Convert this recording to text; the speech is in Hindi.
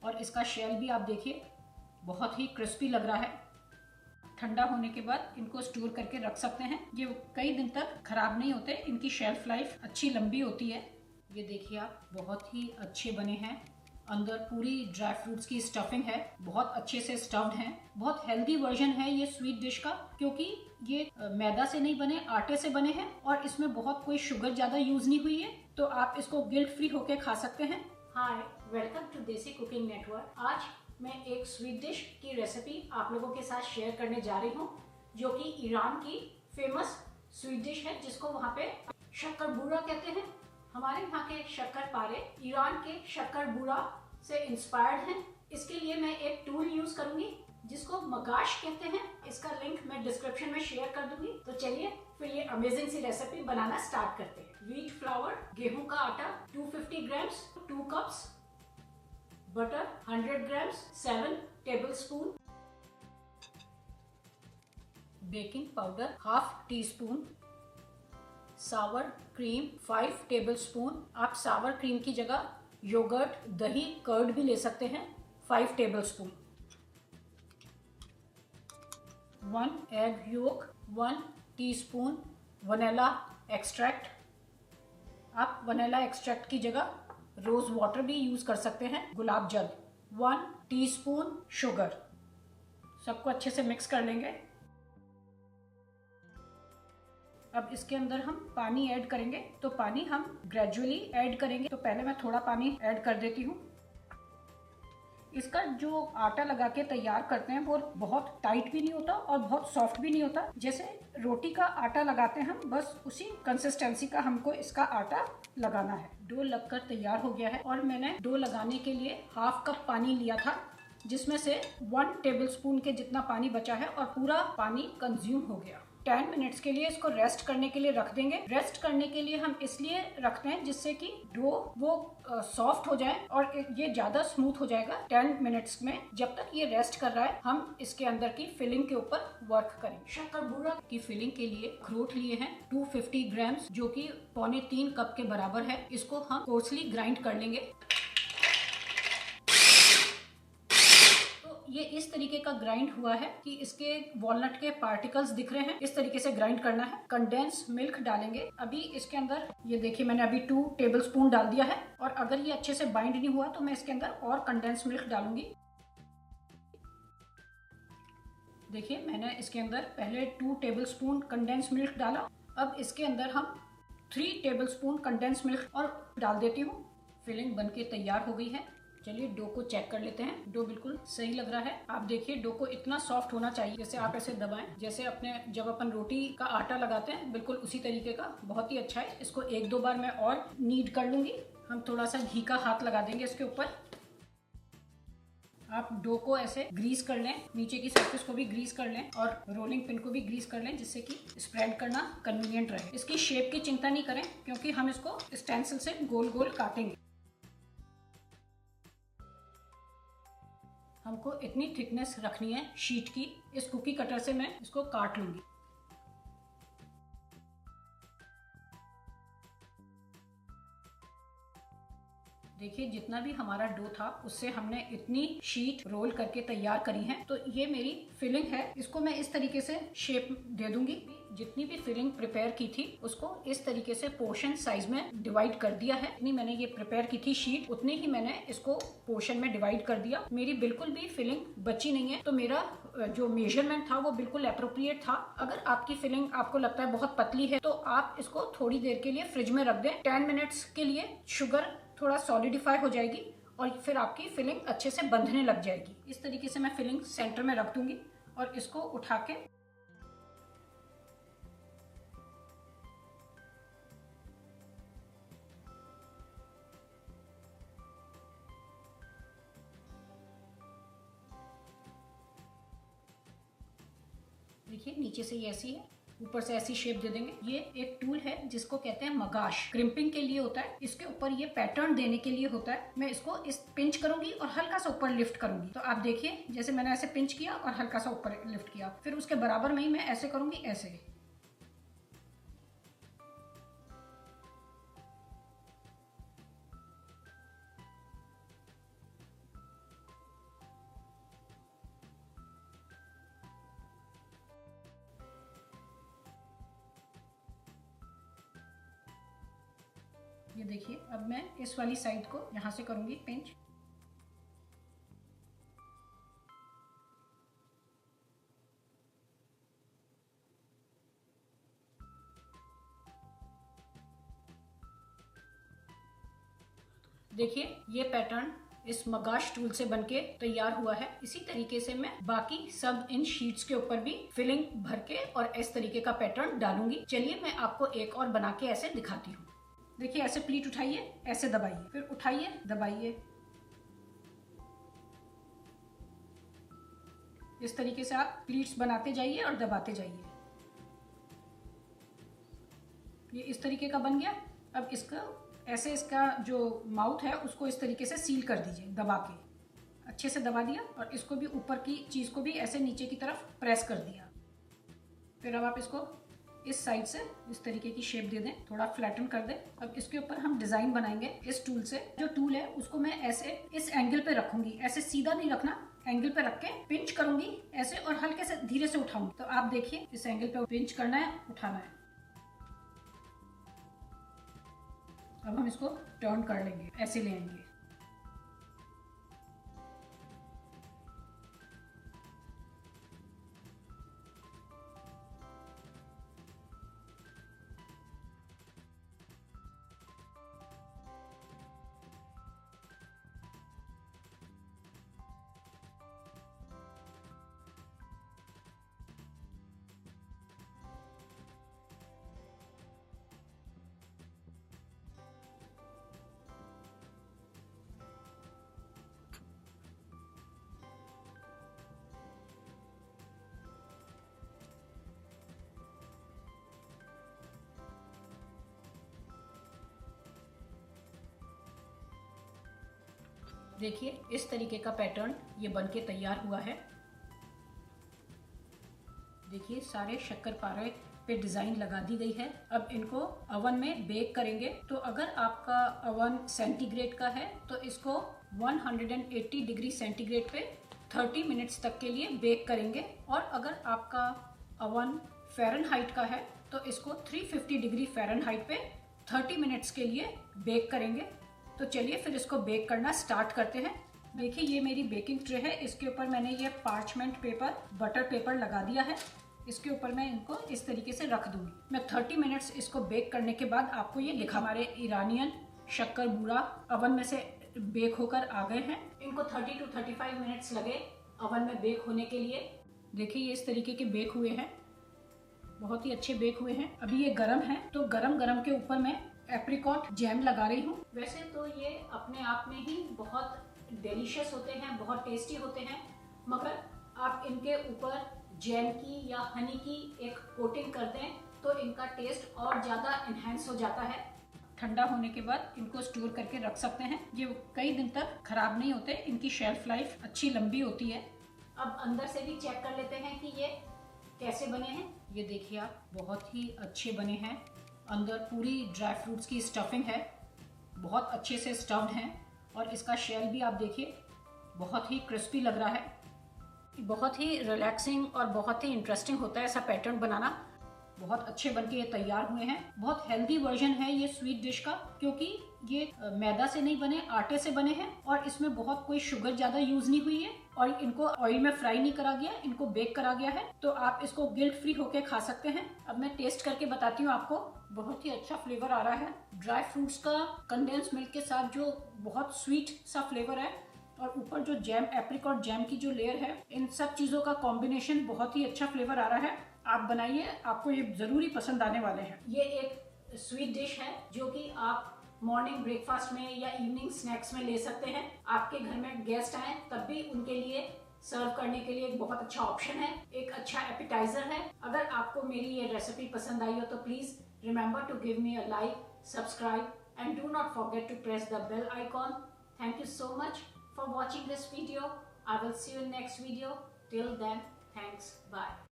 और इसका शेल भी आप देखिए बहुत ही क्रिस्पी लग रहा है। ठंडा होने के बाद इनको स्टोर करके रख सकते हैं, ये कई दिन तक खराब नहीं होते, इनकी शेल्फ लाइफ अच्छी लंबी होती है। ये देखिए आप, बहुत ही अच्छे बने हैं। अंदर पूरी ड्राई फ्रूट्स की स्टफिंग है, बहुत अच्छे से स्टफ्ड हैं। बहुत हेल्दी वर्जन है ये स्वीट डिश का, क्योंकि ये मैदा से नहीं बने, आटे से बने हैं और इसमें बहुत कोई शुगर ज्यादा यूज नहीं हुई है, तो आप इसको गिल्ट फ्री होके खा सकते हैं। हाय, वेलकम टू देसी कुकिंग नेटवर्क। आज मैं एक स्वीट डिश की रेसिपी आप लोगों के साथ शेयर करने जा रही हूँ, जो कि ईरान की फेमस स्वीट डिश है, जिसको वहाँ पे शक्करबुरा कहते हैं। हमारे यहाँ के शक्करपारे ईरान के शक्करबुरा से इंस्पायर्ड हैं। इसके लिए मैं एक टूल यूज करूंगी जिसको मगाश कहते हैं। इसका लिंक मैं डिस्क्रिप्शन में शेयर कर दूंगी। तो चलिए फिर ये अमेजिंग सी रेसिपी बनाना स्टार्ट करते हैं। व्हीट फ्लावर, गेहूं का आटा 250 grams, 2 cups, butter 100 grams, 7 tablespoon, baking powder half tea spoon, सावर क्रीम 5 टेबलस्पून। आप सावर क्रीम की जगह योगर्ट, दही, कर्ड भी ले सकते हैं, 5 tablespoon. 1 egg yolk, 1 teaspoon vanilla extract. आप वनीला एक्सट्रैक्ट की जगह रोज वाटर भी यूज कर सकते हैं, गुलाब जल। 1 टीस्पून शुगर। सबको अच्छे से मिक्स कर लेंगे। अब इसके अंदर हम पानी ऐड करेंगे, तो पानी हम ग्रेजुअली ऐड करेंगे। तो पहले मैं थोड़ा पानी ऐड कर देती हूँ। इसका जो आटा लगा के तैयार करते हैं वो बहुत टाइट भी नहीं होता और बहुत सॉफ्ट भी नहीं होता। जैसे रोटी का आटा लगाते हैं हम, बस उसी कंसिस्टेंसी का हमको इसका आटा लगाना है। डो लगकर तैयार हो गया है और मैंने डो लगाने के लिए हाफ कप पानी लिया था, जिसमें से 1 टेबलस्पून के जितना पानी बचा है और पूरा पानी कंज्यूम हो गया। 10 मिनट्स के लिए इसको रेस्ट करने के लिए रख देंगे। रेस्ट करने के लिए हम इसलिए रखते हैं जिससे कि डो वो सॉफ्ट हो जाए और ये ज्यादा स्मूथ हो जाएगा 10 मिनट्स में। जब तक ये रेस्ट कर रहा है हम इसके अंदर की फिलिंग के ऊपर वर्क करेंगे। शक्करबुरा की फिलिंग के लिए अखरोट लिए हैं 250 ग्राम्स, जो कि 2.25 कप के बराबर है। इसको हम कोर्सली ग्राइंड कर लेंगे। ये इस तरीके का ग्राइंड हुआ है कि इसके वॉलनट के पार्टिकल्स दिख रहे हैं। इस तरीके से ग्राइंड करना है। कंडेंस मिल्क डालेंगे अभी इसके अंदर। ये देखिए मैंने अभी 2 टेबलस्पून डाल दिया है, और अगर ये अच्छे से बाइंड नहीं हुआ तो मैं इसके अंदर और कंडेंस मिल्क डालूंगी। देखिए मैंने इसके अंदर पहले 2 टेबलस्पून कंडेंस मिल्क डाला। अब इसके अंदर हम 3 टेबलस्पून कंडेंस मिल्क और डाल देती हूँ। फिलिंग बनके तैयार हो गई है। चलिए डो को चेक कर लेते हैं। डो बिल्कुल सही लग रहा है। आप देखिए डो को इतना सॉफ्ट होना चाहिए, जैसे आप ऐसे दबाएं, जैसे अपने जब अपन रोटी का आटा लगाते हैं, बिल्कुल उसी तरीके का। बहुत ही अच्छा है। इसको 1-2 बार मैं और नीड कर लूंगी। हम थोड़ा सा घी का हाथ लगा देंगे इसके ऊपर। आप डो को ऐसे ग्रीस कर लें, नीचे की सरफेस को भी ग्रीस कर लें और रोलिंग पिन को भी ग्रीस कर लें, जिससे कि स्प्रेड करना कन्वीनियंट रहे। इसकी शेप की चिंता नहीं करें, क्योंकि हम इसको स्टेंसिल से गोल गोल काटेंगे। हमको इतनी थिकनेस रखनी है शीट की। इस कुकी कटर से मैं इसको काट लूंगी। देखिए जितना भी हमारा डो था उससे हमने इतनी शीट रोल करके तैयार करी है। तो ये मेरी फिलिंग है। इसको मैं इस तरीके से शेप दे दूंगी। जितनी भी फिलिंग प्रिपेयर की थी उसको इस तरीके से पोर्शन साइज में डिवाइड कर दिया है। इतनी मैंने ये प्रिपेयर की थी शीट, उतनी ही मैंने इसको पोर्शन में डिवाइड कर दिया। मेरी बिल्कुल भी फिलिंग बची नहीं है, तो मेरा जो मेजरमेंट था वो बिल्कुल अप्रोप्रिएट था। अगर आपकी फिलिंग आपको लगता है बहुत पतली है, तो आप इसको थोड़ी देर के लिए फ्रिज में रख दें। 10 मिनट्स के लिए शुगर थोड़ा सॉलिडिफाई हो जाएगी और फिर आपकी फिलिंग अच्छे से बंधने लग जाएगी। इस तरीके से मैं फिलिंग सेंटर में रख दूंगी और इसको उठा के देखिए नीचे से ये ऐसी है, ऊपर से ऐसी शेप दे देंगे। ये एक टूल है जिसको कहते हैं मगाश, क्रिम्पिंग के लिए होता है। इसके ऊपर ये पैटर्न देने के लिए होता है। मैं इसको इस पिंच करूंगी और हल्का सा ऊपर लिफ्ट करूंगी। तो आप देखिए जैसे मैंने ऐसे पिंच किया और हल्का सा ऊपर लिफ्ट किया, फिर उसके बराबर में ही मैं ऐसे करूंगी, ऐसे। ये देखिए, अब मैं इस वाली साइड को यहाँ से करूंगी पिंच। देखिए, ये पैटर्न इस मगाश टूल से बनके तैयार हुआ है। इसी तरीके से मैं बाकी सब इन शीट्स के ऊपर भी फिलिंग भर के और इस तरीके का पैटर्न डालूंगी। चलिए मैं आपको एक और बना के ऐसे दिखाती हूँ। देखिए, ऐसे प्लीट उठाइए, ऐसे दबाइए, फिर उठाइए, दबाइए। इस तरीके से आप प्लीट्स बनाते जाइए और दबाते जाइए। ये इस तरीके का बन गया। अब इसका ऐसे, इसका जो माउथ है उसको इस तरीके से सील कर दीजिए, दबा के अच्छे से दबा दिया, और इसको भी ऊपर की चीज को भी ऐसे नीचे की तरफ प्रेस कर दिया। फिर अब आप इसको इस साइड से इस तरीके की शेप दे दें, थोड़ा फ्लैटन कर दें। अब इसके ऊपर हम डिजाइन बनाएंगे इस टूल से। जो टूल है उसको मैं ऐसे इस एंगल पे रखूंगी, ऐसे सीधा नहीं रखना, एंगल पे रख के पिंच करूंगी ऐसे, और हल्के से धीरे से उठाऊंगी। तो आप देखिए, इस एंगल पे पिंच करना है, उठाना है। अब हम इसको टर्न कर लेंगे, ऐसे ले आएंगे। देखिए, इस तरीके का पैटर्न ये बनके तैयार हुआ है। देखिए, सारे शक्करपारे पे डिजाइन लगा दी गई है। अब इनको ओवन में बेक करेंगे। तो अगर आपका ओवन सेंटीग्रेड का है तो इसको 180 डिग्री सेंटीग्रेड पे 30 मिनट्स तक के लिए बेक करेंगे, और अगर आपका ओवन फ़ारेनहाइट का है तो इसको 350 डिग्री फ़ारेनहाइट पे 30 मिनट्स के लिए बेक करेंगे। तो चलिए फिर इसको बेक करना स्टार्ट करते हैं। देखिए, ये मेरी बेकिंग ट्रे है, इसके ऊपर मैंने ये पार्चमेंट पेपर, बटर पेपर लगा दिया है। इसके ऊपर मैं इनको इस तरीके से रख दूंगी। मैं 30 मिनट्स इसको बेक करने के बाद आपको ये लिखा। हमारे ईरानियन शक्कर बूरा ओवन में से बेक होकर आ गए हैं। इनको 30 to 35 मिनट्स लगे ओवन में बेक होने के लिए। देखिए, ये इस तरीके के बेक हुए हैं, बहुत ही अच्छे बेक हुए हैं। अभी ये गर्म है, तो गरम गरम के ऊपर मैं एप्रिकॉट जैम लगा रही हूँ। वैसे तो ये अपने आप में ही बहुत डिलीशियस होते हैं, बहुत टेस्टी होते हैं, मगर आप इनके ऊपर जैम की या हनी की एक कोटिंग कर दें तो इनका टेस्ट और ज़्यादा इन्हेंस हो जाता है। ठंडा होने के बाद इनको स्टोर करके रख सकते हैं। ये कई दिन तक खराब नहीं होते, इनकी शेल्फ लाइफ अच्छी लंबी होती है। अब अंदर से भी चेक कर लेते हैं कि ये कैसे बने हैं। ये देखिए आप, बहुत ही अच्छे बने हैं। अंदर पूरी ड्राई फ्रूट्स की स्टफिंग है, बहुत अच्छे से स्टफ्ड हैं, और इसका शेल भी आप देखिए बहुत ही क्रिस्पी लग रहा है। बहुत ही रिलैक्सिंग और बहुत ही इंटरेस्टिंग होता है ऐसा पैटर्न बनाना। बहुत अच्छे बनके ये तैयार हुए हैं। बहुत हेल्दी वर्जन है ये स्वीट डिश का, क्योंकि ये मैदा से नहीं बने, आटे से बने हैं, और इसमें बहुत कोई शुगर ज्यादा यूज नहीं हुई है, और इनको ऑयल में फ्राई नहीं करा गया, इनको बेक करा गया है। तो आप इसको गिल्ट फ्री होके खा सकते हैं। अब मैं टेस्ट करके बताती हूँ आपको। बहुत ही अच्छा फ्लेवर आ रहा है ड्राई फ्रूट्स का, कंडेंस मिल्क के साथ जो बहुत स्वीट सा फ्लेवर है, और ऊपर जो जैम, एप्रिकॉट जैम की जो लेयर है, इन सब चीजों का कॉम्बिनेशन बहुत ही अच्छा फ्लेवर आ रहा है। आप बनाइए, आपको ये जरूरी पसंद आने वाले हैं। ये एक स्वीट डिश है जो कि आप मॉर्निंग ब्रेकफास्ट में या इवनिंग स्नैक्स में ले सकते हैं। आपके घर में गेस्ट आए तब भी उनके लिए सर्व करने के लिए एक बहुत अच्छा ऑप्शन है, एक अच्छा एपिटाइजर है। अगर आपको मेरी ये रेसिपी पसंद आई हो तो please remember to give me a like, subscribe, and do not forget to press the bell icon. Thank you so much for watching this video. I will see you in next video. Till then, thanks. Bye.